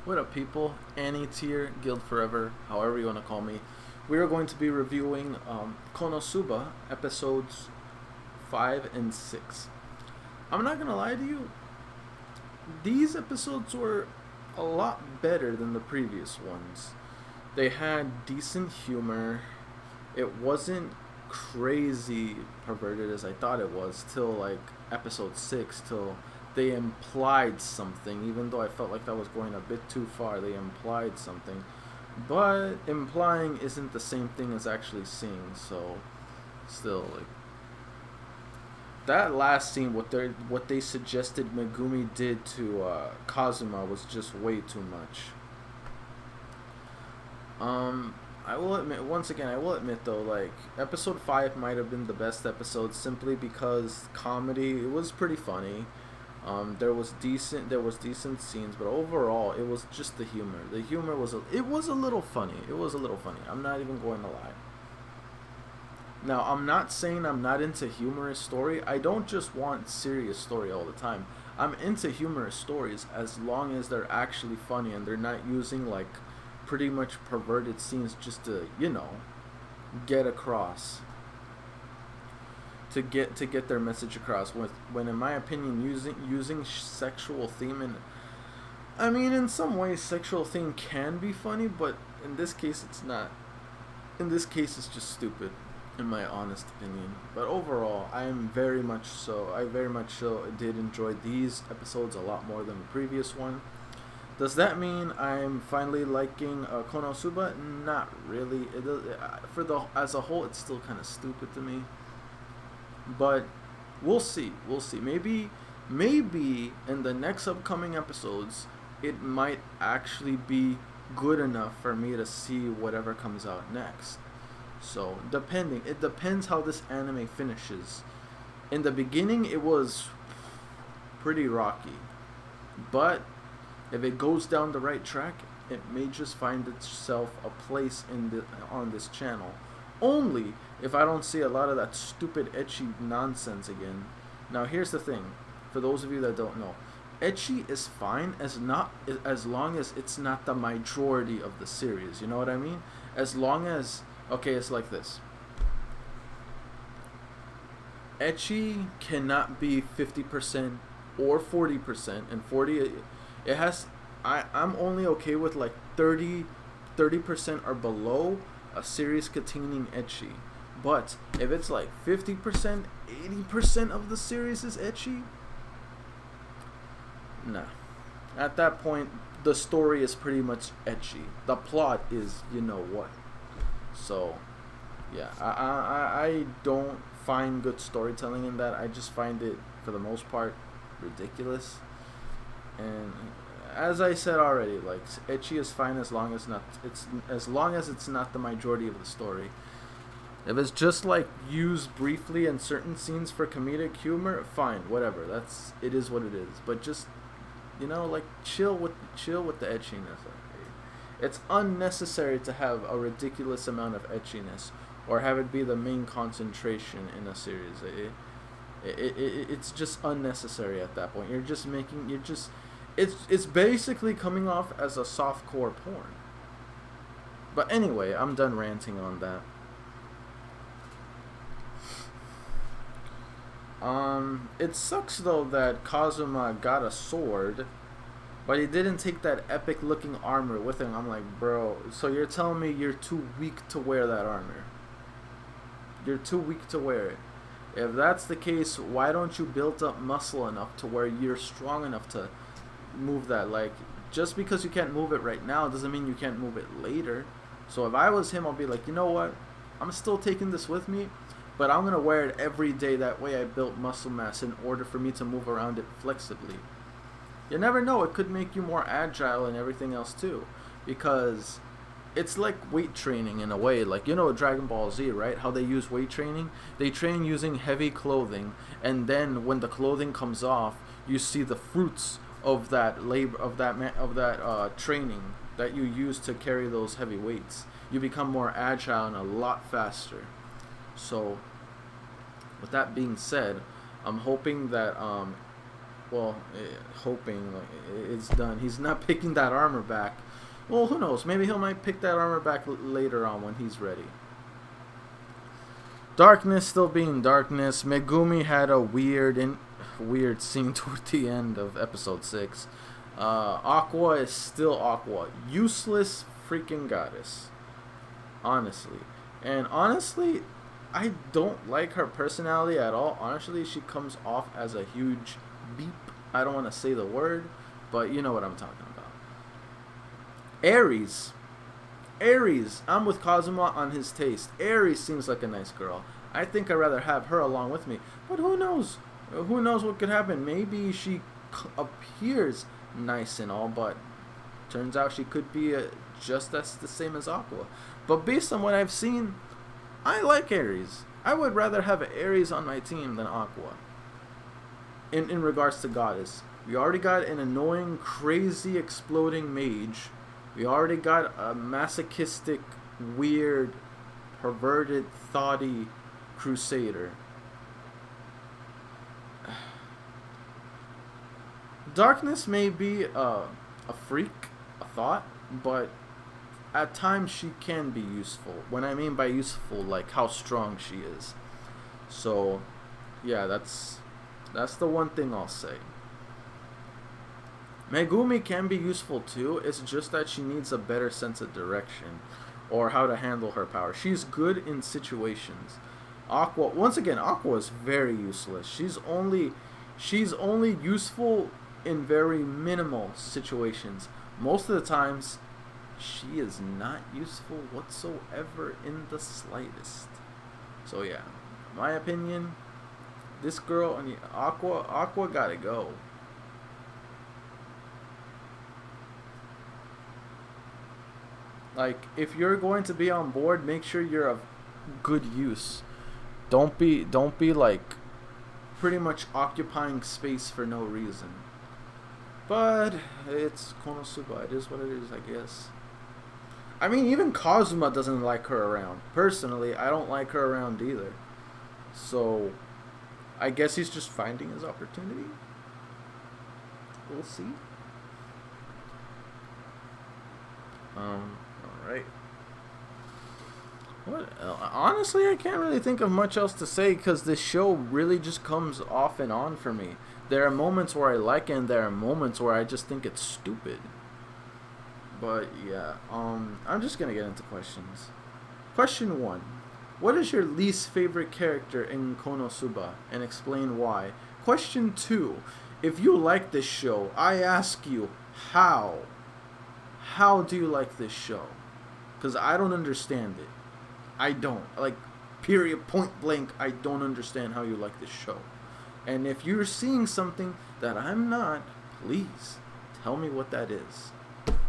What up, people? Annie Tier, Guild Forever, however you want to call me. We are going to be reviewing Konosuba episodes 5 and 6. I'm not gonna lie to you, these episodes were a lot better than the previous ones. They had decent humor. It wasn't crazy perverted as I thought it was till like episode 6, till they implied something, even though I felt like that was going a bit too far. They implied something, but implying isn't the same thing as actually seeing. So still, like, that last scene, what they suggested Megumi did to Kazuma was just way too much. I will admit, once again, I will admit though, like, episode 5 might have been the best episode simply because comedy, it was pretty funny. There was decent scenes, but overall, it was just the humor. The humor was it was a little funny. It was a little funny. I'm not even going to lie. Now, I'm not saying I'm not into humorous story. I don't just want serious story all the time. I'm into humorous stories as long as they're actually funny and they're not using like pretty much perverted scenes just to, get across. To get their message across, when in my opinion using sexual theme, and I mean, in some ways sexual theme can be funny, but in this case it's not. In this case it's just stupid, in my honest opinion. But overall, I very much so did enjoy these episodes a lot more than the previous one. Does that mean I'm finally liking Konosuba? Not really. As a whole, it's still kind of stupid to me. But we'll see. Maybe in the next upcoming episodes, it might actually be good enough for me to see whatever comes out next. So, it depends how this anime finishes. In the beginning, it was pretty rocky. But if it goes down the right track, it may just find itself a place on this channel. Only if I don't see a lot of that stupid ecchi nonsense again. Now here's the thing, for those of you that don't know, ecchi is fine as long as it's not the majority of the series. You know what I mean? As long as, okay, it's like this. Ecchi cannot be 50% or 40%, and 40 it has. I'm only okay with like 30% or below a series containing ecchi. But if it's like 50%, 80% of the series is ecchi, nah. At that point, the story is pretty much ecchi. The plot is, you know what. So, yeah, I don't find good storytelling in that. I just find it, for the most part, ridiculous. And as I said already, like, ecchi is fine as long as it's not the majority of the story. If it's just like used briefly in certain scenes for comedic humor, fine, whatever. It is what it is. But just, like, chill with the etchiness. It's unnecessary to have a ridiculous amount of etchiness or have it be the main concentration in a series. It's just unnecessary at that point. It's basically coming off as a softcore porn. But anyway, I'm done ranting on that. It sucks though that Kazuma got a sword, but he didn't take that epic looking armor with him. I'm like, bro, so you're telling me you're too weak to wear that armor? You're too weak to wear it. If that's the case, why don't you build up muscle enough to where you're strong enough to move that? Like, just because you can't move it right now doesn't mean you can't move it later. So if I was him, I'll be like, you know what? I'm still taking this with me, but I'm gonna wear it every day. That way I built muscle mass in order for me to move around it flexibly. You never know, it could make you more agile and everything else too. Because it's like weight training in a way. Like, Dragon Ball Z, right? How they use weight training? They train using heavy clothing, and then when the clothing comes off, you see the fruits of that labor, of that training that you use to carry those heavy weights. You become more agile and a lot faster. So, with that being said, I'm hoping that well, hoping like it's done. He's not picking that armor back. Well, who knows? Maybe he might pick that armor back later on when he's ready. Darkness still being darkness. Megumi had a weird scene toward the end of episode 6. Aqua is still Aqua. Useless freaking goddess. Honestly. And honestly, I don't like her personality at all. Honestly, she comes off as a huge beep. I don't want to say the word, but you know what I'm talking about. Aries. I'm with Kazuma on his taste. Aries seems like a nice girl. I think I'd rather have her along with me. But who knows? Who knows what could happen? Maybe she appears nice and all, but turns out she could be just as the same as Aqua. But based on what I've seen, I like Aries. I would rather have Aries on my team than Aqua. In regards to Goddess. We already got an annoying, crazy, exploding mage. We already got a masochistic, weird, perverted, thoughty crusader. Darkness may be a freak, a thought, but at times she can be useful. When I mean by useful, like how strong she is. So, yeah, that's the one thing I'll say. Megumi can be useful too. It's just that she needs a better sense of direction or how to handle her power. She's good in situations. Aqua, once again, Aqua is very useless. She's only useful in very minimal situations. Most of the times, she is not useful whatsoever in the slightest. So yeah, my opinion, this girl, I mean, Aqua gotta go. Like, if you're going to be on board, make sure you're of good use. Don't be like pretty much occupying space for no reason. But it's Konosuba. It is what it is, I guess. I mean, even Kazuma doesn't like her around. Personally, I don't like her around either. So, I guess he's just finding his opportunity. We'll see. Alright. What? Honestly, I can't really think of much else to say because this show really just comes off and on for me. There are moments where I like it and there are moments where I just think it's stupid. But yeah, I'm just gonna get into questions. Question 1. What is your least favorite character in Konosuba and explain why? Question 2. If you like this show, I ask you, how? How do you like this show? Because I don't understand it. I don't. Like, period, point blank, I don't understand how you like this show. And if you're seeing something that I'm not, please tell me what that is.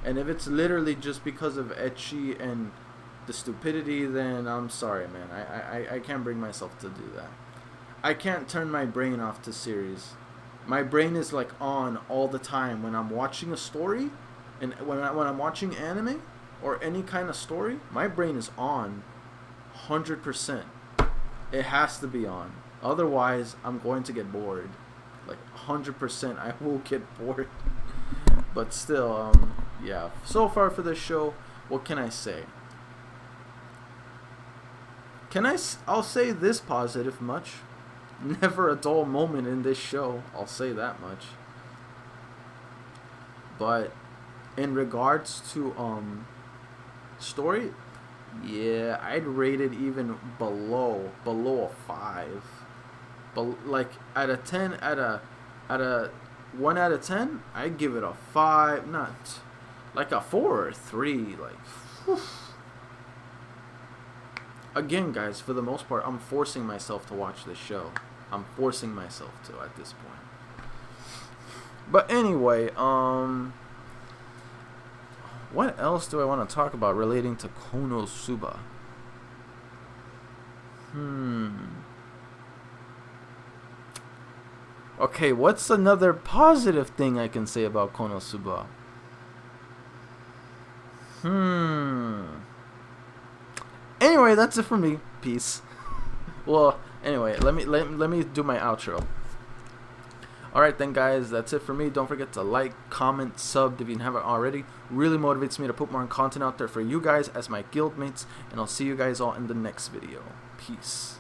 And if it's literally just because of ecchi and the stupidity, then I'm sorry, man. I can't bring myself to do that. I can't turn my brain off to series. My brain is like on all the time when I'm watching a story, and when I'm watching anime or any kind of story, my brain is on 100%. It has to be on. Otherwise, I'm going to get bored. Like 100%, I will get bored. But still, yeah. So far for this show, what can I say? I'll say this positive much. Never a dull moment in this show. I'll say that much. But in regards to story, yeah, I'd rate it even below a 5. Like at a 10, at a 1 out of 10, I'd give it a 5, not like a 4 or 3. Like, whew. Again, guys, for the most part, I'm forcing myself to watch this show. I'm forcing myself to at this point. But anyway, what else do I want to talk about relating to Konosuba? Okay, what's another positive thing I can say about Konosuba? Anyway, that's it for me. Peace. Well, anyway, let me do my outro. Alright then guys, that's it for me. Don't forget to like, comment, sub if you haven't already. Really motivates me to put more content out there for you guys as my guildmates, and I'll see you guys all in the next video. Peace.